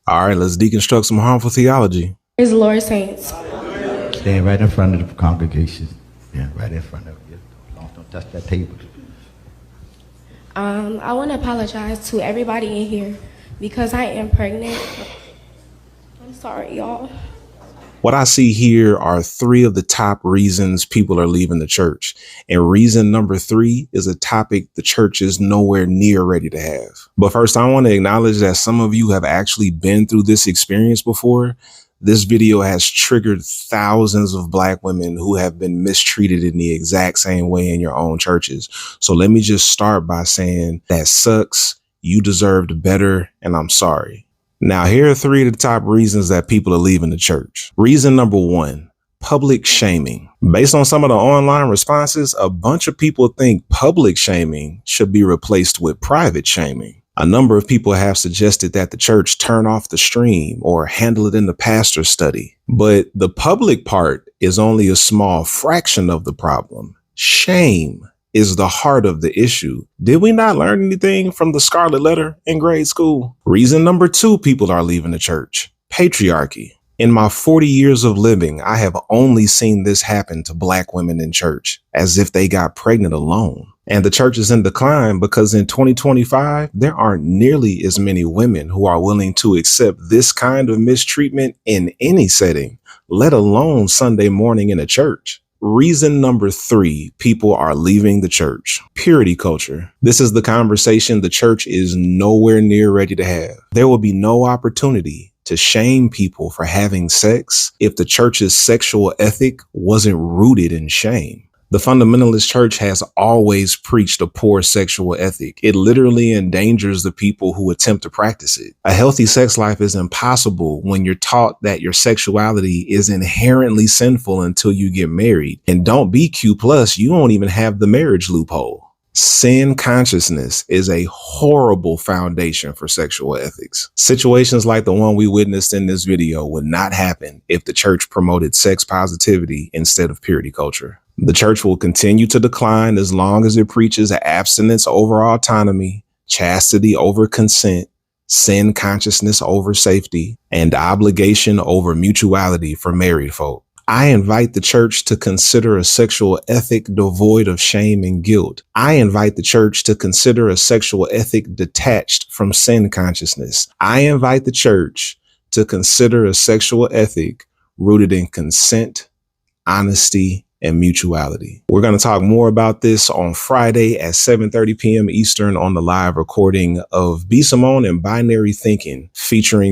All right, let's deconstruct some harmful theology. Praise the Lord, saints. Stand right in front of the congregation. Yeah, right in front of you. Don't touch that table. I want to apologize to everybody in here because I am pregnant. I'm sorry, y'all. What I see here are three of the top reasons people are leaving the church. And reason number 3 is a topic the church is nowhere near ready to have. But first, I want to acknowledge that some of you have actually been through this experience before. This video has triggered thousands of Black women who have been mistreated in the exact same way in your own churches. So let me just start by saying that sucks. You deserved better, and I'm sorry. Now, here are 3 of the top reasons that people are leaving the church. Reason number 1, public shaming. Based on some of the online responses, a bunch of people think public shaming should be replaced with private shaming. A number of people have suggested that the church turn off the stream or handle it in the pastor's study. But the public part is only a small fraction of the problem. Shame is the heart of the issue. Did we not learn anything from the Scarlet Letter in grade school? Reason number 2 people are leaving the church: patriarchy. In my 40 years of living, I have only seen this happen to Black women in church, as if they got pregnant alone. And the church is in decline because in 2025, there aren't nearly as many women who are willing to accept this kind of mistreatment in any setting, let alone Sunday morning in a church. Reason number 3 people are leaving the church: purity culture. This is the conversation the church is nowhere near ready to have. There will be no opportunity to shame people for having sex if the church's sexual ethic wasn't rooted in shame. The fundamentalist church has always preached a poor sexual ethic. It literally endangers the people who attempt to practice it. A healthy sex life is impossible when you're taught that your sexuality is inherently sinful until you get married. And don't be Q+, you won't even have the marriage loophole. Sin consciousness is a horrible foundation for sexual ethics. Situations like the one we witnessed in this video would not happen if the church promoted sex positivity instead of purity culture. The church will continue to decline as long as it preaches abstinence over autonomy, chastity over consent, sin consciousness over safety, and obligation over mutuality for married folk. I invite the church to consider a sexual ethic devoid of shame and guilt. I invite the church to consider a sexual ethic detached from sin consciousness. I invite the church to consider a sexual ethic rooted in consent, honesty, and mutuality. We're going to talk more about this on Friday at 7:30 p.m. Eastern on the live recording of B. Simone and Binary Thinking, featuring